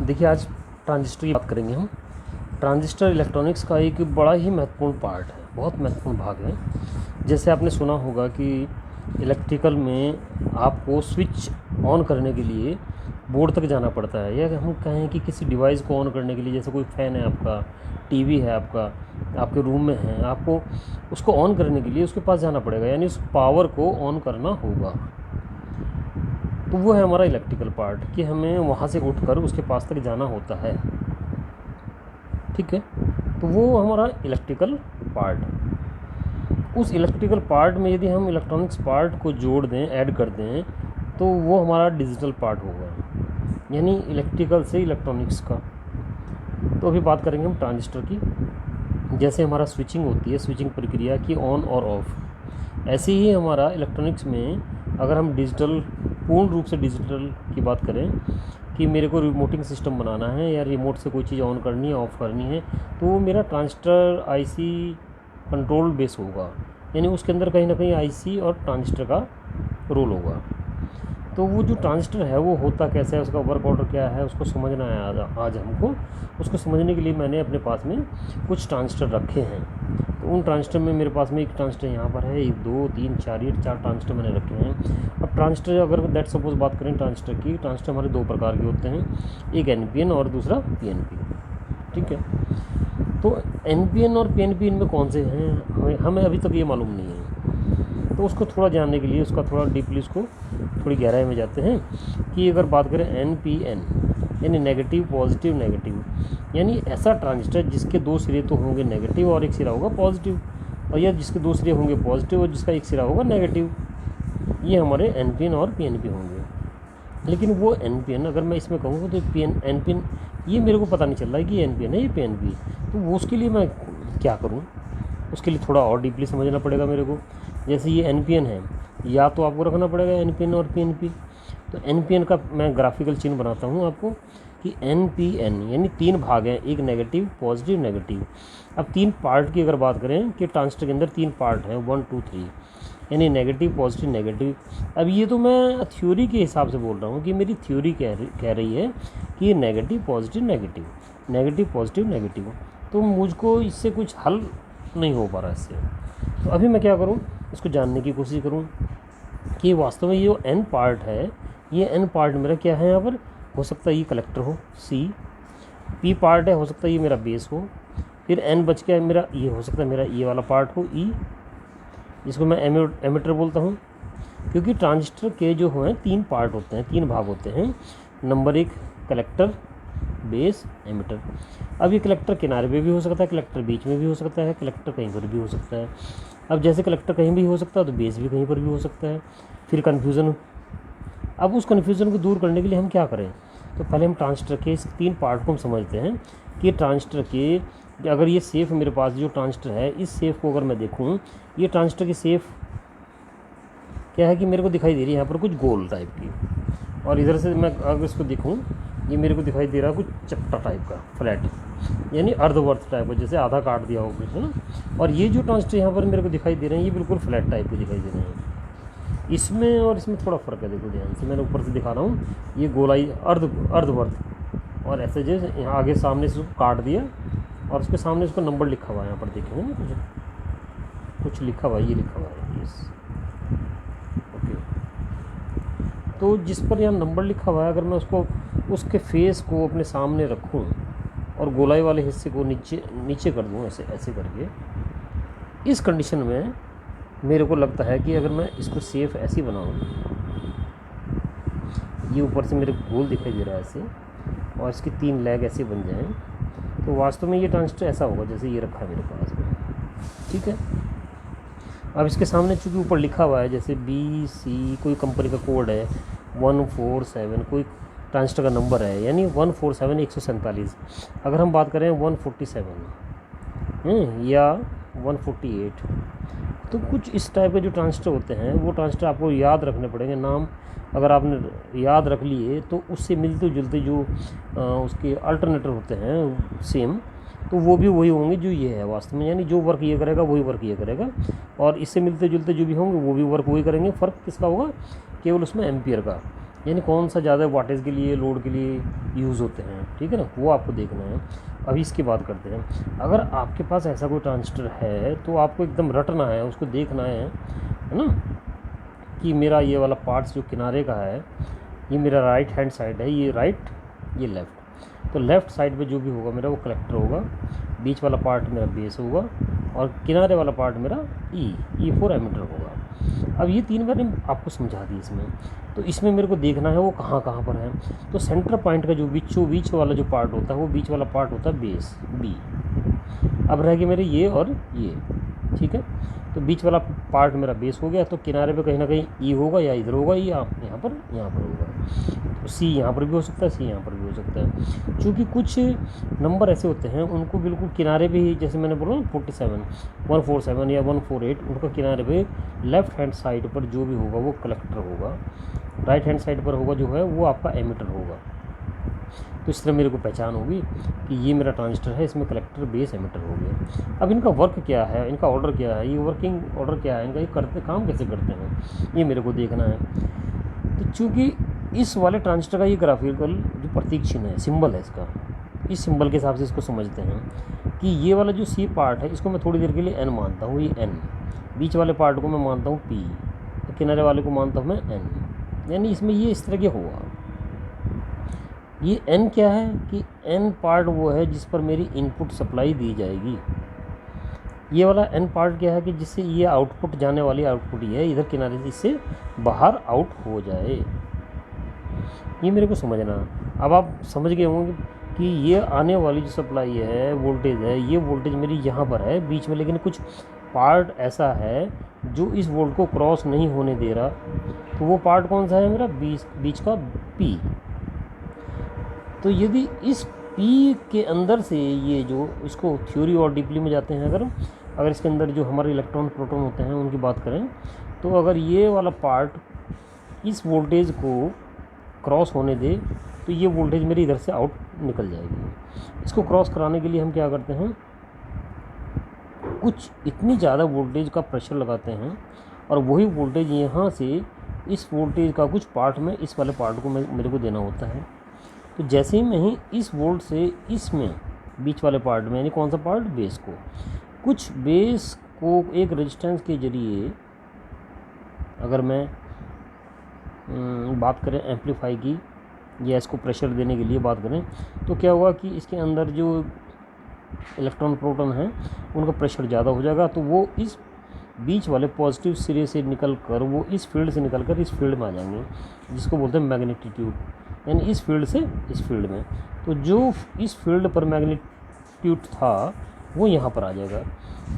देखिए, आज ट्रांजिस्टर की बात करेंगे हम। ट्रांजिस्टर इलेक्ट्रॉनिक्स का एक बड़ा ही महत्वपूर्ण पार्ट है, बहुत महत्वपूर्ण भाग है। जैसे आपने सुना होगा कि इलेक्ट्रिकल में आपको स्विच ऑन करने के लिए बोर्ड तक जाना पड़ता है, या हम कहें कि किसी डिवाइस को ऑन करने के लिए, जैसे कोई फ़ैन है आपका, टीवी है आपका, आपके रूम में है, आपको उसको ऑन करने के लिए उसके पास जाना पड़ेगा, यानी उस पावर को ऑन करना होगा। तो वो है हमारा इलेक्ट्रिकल पार्ट, कि हमें वहाँ से उठकर उसके पास तक जाना होता है। ठीक है, तो वो हमारा इलेक्ट्रिकल पार्ट। उस इलेक्ट्रिकल पार्ट में यदि हम इलेक्ट्रॉनिक्स पार्ट को जोड़ दें, ऐड कर दें, तो वो हमारा डिजिटल पार्ट होगा, यानी इलेक्ट्रिकल से इलेक्ट्रॉनिक्स का। तो अभी बात करेंगे हम ट्रांजिस्टर की। जैसे हमारा स्विचिंग होती है, स्विचिंग प्रक्रिया की ऑन और ऑफ, ऐसे ही हमारा इलेक्ट्रॉनिक्स में अगर हम डिजिटल, पूर्ण रूप से डिजिटल की बात करें कि मेरे को रिमोटिंग सिस्टम बनाना है या रिमोट से कोई चीज़ ऑन करनी है, ऑफ़ करनी है, तो वो मेरा ट्रांजिस्टर आईसी कंट्रोल बेस होगा, यानी उसके अंदर कहीं ना कहीं आईसी और ट्रांजिस्टर का रोल होगा। तो वो जो ट्रांजिस्टर है वो होता कैसे है, उसका वर्क ऑर्डर क्या है, उसको समझना है आज हमको। उसको समझने के लिए मैंने अपने पास में कुछ ट्रांजिस्टर रखे हैं। तो उन ट्रांजिस्टर में मेरे पास में एक ट्रांजिस्टर यहाँ पर है, 1 2 3 4, ये 4 ट्रांजिस्टर मैंने रखे हैं। अब ट्रांजिस्टर अगर दैट सपोज बात करें ट्रांजिस्टर की, ट्रांजिस्टर हमारे 2 प्रकार के होते हैं, एक NPN और दूसरा PNP। ठीक है, तो NPN और PNP इनमें कौन से हैं हमें अभी तक ये मालूम नहीं है। तो उसको थोड़ा जानने के लिए, उसका थोड़ा डीपली, उसको थोड़ी गहराई में जाते हैं कि अगर बात करें NPN यानी नेगेटिव पॉजिटिव नेगेटिव, यानी ऐसा ट्रांजिस्टर जिसके 2 सिरे तो होंगे नेगेटिव और एक सिरा होगा पॉजिटिव, और या जिसके 2 सिरे होंगे पॉजिटिव और जिसका एक सिरा होगा नेगेटिव, ये हमारे NPN और PNP होंगे। लेकिन वो NPN अगर मैं इसमें कहूँगा तो NPN ये मेरे को पता नहीं चल रहा है कि ये NPN है ये PNP, तो वो उसके लिए मैं क्या करूँ? उसके लिए थोड़ा और डीपली समझना पड़ेगा मेरे को। जैसे ये NPN है, या तो आपको रखना पड़ेगा NPN और PNP। तो NPN का मैं ग्राफिकल चिन्ह बनाता हूँ आपको कि NPN यानी 3 भाग हैं, एक नेगेटिव पॉजिटिव नेगेटिव। अब 3 पार्ट की अगर बात करें कि ट्रांजिस्टर के अंदर 3 पार्ट हैं, 1 2 3, यानी नेगेटिव पॉजिटिव नेगेटिव। अब ये तो मैं थ्योरी के हिसाब से बोल रहा हूँ कि मेरी थ्योरी कह रही है कि negative positive negative, negative positive negative. तो मुझको इससे कुछ हल नहीं हो पा रहा इससे। तो अभी मैं क्या करूँ, इसको जानने की कोशिश करूँ कि वास्तव में ये जो N पार्ट है, ये N पार्ट मेरा क्या है। यहाँ पर हो सकता है ये कलेक्टर हो C, P पार्ट है, हो सकता है ये मेरा बेस हो, फिर N बच के मेरा ये हो सकता है मेरा ये वाला पार्ट हो E, जिसको मैं एमिटर बोलता हूँ। क्योंकि ट्रांजिस्टर के जो हैं 3 पार्ट होते हैं, 3 भाग होते हैं। Number 1 collector, base, emitter. अब ये कलेक्टर किनारे पे भी हो सकता है, कलेक्टर बीच में भी हो सकता है, कलेक्टर कहीं पर भी हो सकता है। अब जैसे कलेक्टर कहीं भी हो सकता है तो बेस भी कहीं पर भी हो सकता है। फिर कन्फ्यूज़न, अब उस कन्फ्यूज़न को दूर करने के लिए हम क्या करें, तो पहले हम ट्रांजिस्टर के इस 3 पार्ट को हम समझते हैं कि ट्रांजिस्टर के अगर ये सेफ मेरे पास जो ट्रांजिस्टर है, इस सेफ को अगर मैं देखूँ, ये ट्रांजिस्टर की सेफ क्या है कि मेरे को दिखाई दे रही है यहाँ पर कुछ गोल टाइप की, और इधर से मैं अगर इसको देखूँ, ये मेरे को दिखाई दे रहा है कुछ चपटा टाइप का, फ्लैट, यानी अर्धवर्त टाइप का, जैसे आधा काट दिया हो कुछ, है ना। और ये जो ट्रांजिस्टर यहाँ पर मेरे को दिखाई दे रहे हैं, ये बिल्कुल फ्लैट टाइप के दिखाई दे रहे हैं। इसमें और इसमें थोड़ा फ़र्क है, देखो ध्यान से, मैंने ऊपर से दिखा रहा हूँ, ये गोलाई अर्धवर्त, और ऐसे जैसे यहाँ आगे सामने से काट दिया, और उसके सामने उसका नंबर लिखा हुआ है, यहाँ पर देखेंगे ना कुछ लिखा हुआ है, ये लिखा हुआ है, यस, ओके। तो जिस पर यहाँ नंबर लिखा हुआ है, अगर मैं उसको, उसके फेस को अपने सामने रखूँ और गोलाई वाले हिस्से को नीचे कर दूँ, ऐसे करके, इस कंडीशन में मेरे को लगता है कि अगर मैं इसको सेफ ऐसी बनाऊँ, ये ऊपर से मेरे गोल दिखाई दे रहा है ऐसे, और इसकी 3 लेग ऐसे बन जाएं, तो वास्तव में ये ट्रांजिस्टर ऐसा होगा जैसे ये रखा है मेरे पास में। ठीक है, अब इसके सामने चूँकि ऊपर लिखा हुआ है जैसे BC, कोई कंपनी का कोड है 147, कोई ट्रांजिस्टर का नंबर है, यानी 147 147। अगर हम बात करें 147 या 148, तो कुछ इस टाइप के जो ट्रांजिस्टर होते हैं, वो ट्रांजिस्टर आपको याद रखने पड़ेंगे। नाम अगर आपने याद रख लिए तो उससे मिलते जुलते जो उसके अल्टरनेटर होते हैं सेम, तो वो भी वही होंगे जो ये है वास्तव में, यानी जो वर्क ये करेगा वही वर्क ये करेगा, और इससे मिलते जुलते जो भी होंगे वो भी वर्क वही करेंगे। फ़र्क किसका होगा, केवल उसमें एम्पियर का। यानी कौन सा ज़्यादा वाटेज के लिए, लोड के लिए यूज़ होते हैं, ठीक है ना, वो आपको देखना है। अभी इसकी बात करते हैं। अगर आपके पास ऐसा कोई ट्रांजिस्टर है तो आपको एकदम रटना है, उसको देखना है ना, कि मेरा ये वाला पार्ट्स जो किनारे का है, ये मेरा राइट हैंड साइड है, ये राइट, ये लेफ़्ट। तो लेफ़्ट साइड पे जो भी होगा मेरा वो कलेक्टर होगा, बीच वाला पार्ट मेरा बेस होगा, और किनारे वाला पार्ट मेरा E4 एमीटर होगा। अब ये 3 मैंने आपको समझा दी इसमें। तो इसमें मेरे को देखना है वो कहाँ कहाँ पर है। तो सेंटर पॉइंट का जो बीच वाला जो पार्ट होता है, वो बीच वाला पार्ट होता है बेस, B। अब रह गए मेरे ये और ये, ठीक है। तो बीच वाला पार्ट मेरा बेस हो गया, तो किनारे पे कहीं ना कहीं E होगा, या इधर होगा, या यहाँ पर होगा। तो C यहाँ पर भी हो सकता है, C यहाँ पर भी हो सकता है। क्योंकि कुछ नंबर ऐसे होते हैं उनको बिल्कुल किनारे पे ही, जैसे मैंने बोला ना 47, 147 या 148, उनका किनारे पे लेफ़्ट हैंड साइड पर जो भी होगा वो कलेक्टर होगा, राइट हैंड साइड पर होगा जो है वो आपका एमीटर होगा। तो इस तरह मेरे को पहचान होगी कि ये मेरा ट्रांजिस्टर है, इसमें कलेक्टर, बेस, एमीटर हो गया। अब इनका वर्क क्या है, इनका ऑर्डर क्या है, ये वर्किंग ऑर्डर क्या है, इनका ये करते काम कैसे करते हैं, ये मेरे को देखना है। तो चूँकि इस वाले ट्रांजिस्टर का ये ग्राफिकल जो प्रतीक चिन्ह है, सिंबल है इसका, इस सिंबल के हिसाब से इसको समझते हैं कि ये वाला जो C पार्ट है इसको मैं थोड़ी देर के लिए N मानता हूँ, ये N। बीच वाले पार्ट को मैं मानता हूँ P, तो किनारे वाले को मानता हूँ मैं N। यानी इसमें ये इस तरह के होगा। ये N क्या है कि N पार्ट वो है जिस पर मेरी इनपुट सप्लाई दी जाएगी। ये वाला N पार्ट क्या है कि जिससे ये आउटपुट, जाने वाली आउटपुट ये है, इधर किनारे से इससे बाहर आउट हो जाए। ये मेरे को समझना। अब आप समझ गए होंगे कि ये आने वाली जो सप्लाई है, वोल्टेज है, ये वोल्टेज मेरी यहाँ पर है बीच में, लेकिन कुछ पार्ट ऐसा है जो इस वोल्ट को क्रॉस नहीं होने दे रहा। तो वो पार्ट कौन सा है मेरा, बीच का P। तो यदि इस P के अंदर से ये जो, इसको थ्योरी और डीपली में जाते हैं, अगर इसके अंदर जो हमारे इलेक्ट्रॉन प्रोटॉन होते हैं उनकी बात करें, तो अगर ये वाला पार्ट इस वोल्टेज को क्रॉस होने दे तो ये वोल्टेज मेरी इधर से आउट निकल जाएगी। इसको क्रॉस कराने के लिए हम क्या करते हैं, कुछ इतनी ज़्यादा वोल्टेज का प्रेशर लगाते हैं, और वही वोल्टेज यहाँ से इस वोल्टेज का कुछ पार्ट में इस वाले पार्ट को मेरे को देना होता है। तो जैसे ही मैं ही इस वोल्ट से इसमें बीच वाले पार्ट में, यानी कौन सा पार्ट, बेस को, कुछ बेस को एक रेजिस्टेंस के ज़रिए, अगर मैं बात करें एम्पलीफाई की या इसको प्रेशर देने के लिए बात करें, तो क्या होगा कि इसके अंदर जो इलेक्ट्रॉन प्रोटॉन हैं उनका प्रेशर ज़्यादा हो जाएगा। तो वो इस बीच वाले पॉजिटिव सिरे से निकल कर, वो इस फील्ड से निकल कर इस फील्ड में आ जाएंगे, जिसको बोलते हैं मैग्नेटिट्यूड, यानी इस फील्ड से इस फील्ड में। तो जो इस फील्ड पर मैग्नेट्यूड था वो यहाँ पर आ जाएगा,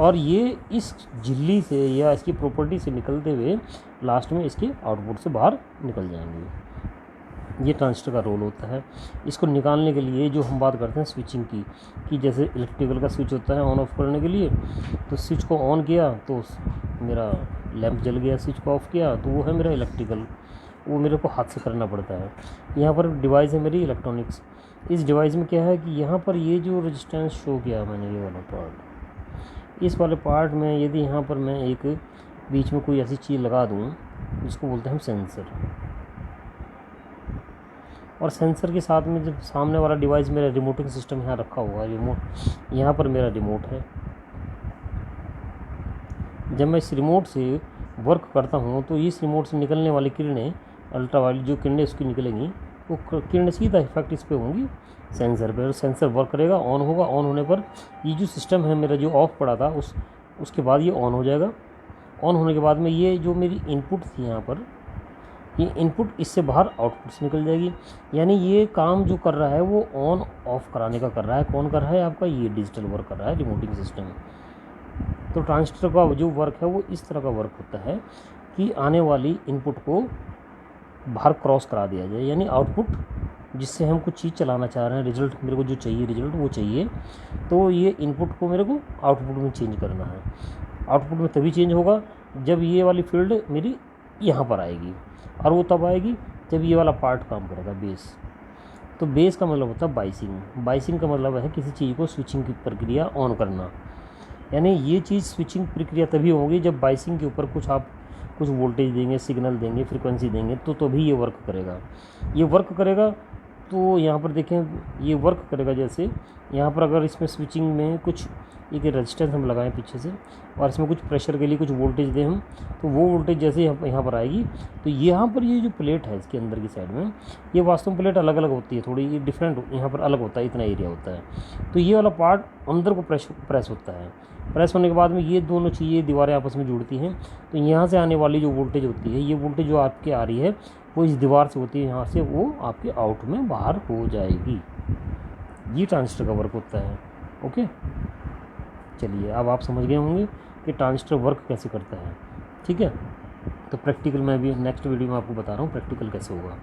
और ये इस झिल्ली से या इसकी प्रॉपर्टी से निकलते हुए लास्ट में इसके आउटपुट से बाहर निकल जाएंगे। ये ट्रांजिस्टर का रोल होता है। इसको निकालने के लिए जो हम बात करते हैं स्विचिंग की, कि जैसे इलेक्ट्रिकल का स्विच होता है ऑन ऑफ करने के लिए, तो स्विच को ऑन किया तो मेरा लैंप जल गया, स्विच को ऑफ किया तो वो है मेरा इलेक्ट्रिकल, वो मेरे को हाथ से करना पड़ता है। यहाँ पर डिवाइस है मेरी इलेक्ट्रॉनिक्स। इस डिवाइस में क्या है कि यहाँ पर ये जो रेजिस्टेंस शो किया मैंने, ये वाला पार्ट, इस वाले पार्ट में यदि यहाँ पर मैं एक बीच में कोई ऐसी चीज़ लगा दूँ जिसको बोलते हैं हम सेंसर, और सेंसर के साथ में जब सामने वाला डिवाइस मेरा रिमोटिंग सिस्टम यहाँ रखा हुआ है, रिमोट यहाँ पर मेरा रिमोट है। जब मैं इस रिमोट से वर्क करता हूँ तो इस रिमोट से निकलने वाली किरणें, अल्ट्रावायलेट जो किरणें उसकी निकलेंगी, वो किरणें सीधा इफेक्ट इस पर होंगी सेंसर पर, सेंसर वर्क करेगा, ऑन होगा। ऑन होने पर ये जो सिस्टम है मेरा जो ऑफ पड़ा था उसके बाद ये ऑन हो जाएगा। ऑन होने के बाद में ये जो मेरी इनपुट थी यहाँ पर, ये इनपुट इससे बाहर आउटपुट से निकल जाएगी। यानी ये काम जो कर रहा है वो ऑन ऑफ कराने का कर रहा है। कौन कर रहा है आपका, ये डिजिटल वर्क कर रहा है, रिमोटिंग सिस्टम। तो ट्रांजिस्टर का जो वर्क है वो इस तरह का वर्क होता है कि आने वाली इनपुट को बाहर क्रॉस करा दिया जाए, यानी आउटपुट जिससे हम कुछ चीज़ चलाना चाह रहे हैं, रिजल्ट मेरे को जो चाहिए, रिजल्ट वो चाहिए, तो ये इनपुट को मेरे को आउटपुट में चेंज करना है। आउटपुट में तभी चेंज होगा जब ये वाली फील्ड मेरी यहाँ पर आएगी, और वो तब आएगी जब ये वाला पार्ट काम करेगा, बेस। तो बेस का मतलब होता है बाइसिंग। बाइसिंग का मतलब है किसी चीज़ को स्विचिंग की प्रक्रिया ऑन करना। यानी ये चीज़ स्विचिंग प्रक्रिया तभी होगी जब बाइसिंग के ऊपर कुछ आप कुछ वोल्टेज देंगे, सिग्नल देंगे, फ्रीक्वेंसी देंगे, तो भी ये वर्क करेगा। ये वर्क करेगा तो यहाँ पर देखें ये वर्क करेगा। जैसे यहाँ पर अगर इसमें स्विचिंग में कुछ एक रेजिस्टेंस हम लगाएं पीछे से और इसमें कुछ प्रेशर के लिए कुछ वोल्टेज दें हम, तो वो वोल्टेज जैसे यहाँ पर आएगी तो यहाँ पर ये जो प्लेट है इसके अंदर की साइड में, ये वास्तव में प्लेट अलग अलग होती है, थोड़ी डिफरेंट यहाँ पर अलग होता है, इतना एरिया होता है। तो ये वाला पार्ट अंदर को प्रेस होता है। प्रेस होने के बाद में ये दोनों चीज़ें दीवारें आपस में जुड़ती हैं। तो यहाँ से आने वाली जो वोल्टेज होती है, ये वोल्टेज जो आपके आ रही है वो इस दीवार से होती है, यहाँ से वो आपके आउट में बाहर हो जाएगी। ये ट्रांजिस्टर का वर्क होता है। ओके, चलिए अब आप समझ गए होंगे कि ट्रांजिस्टर वर्क कैसे करता है। ठीक है, तो प्रैक्टिकल मैं भी नेक्स्ट वीडियो में आपको बता रहा हूँ प्रैक्टिकल कैसे होगा।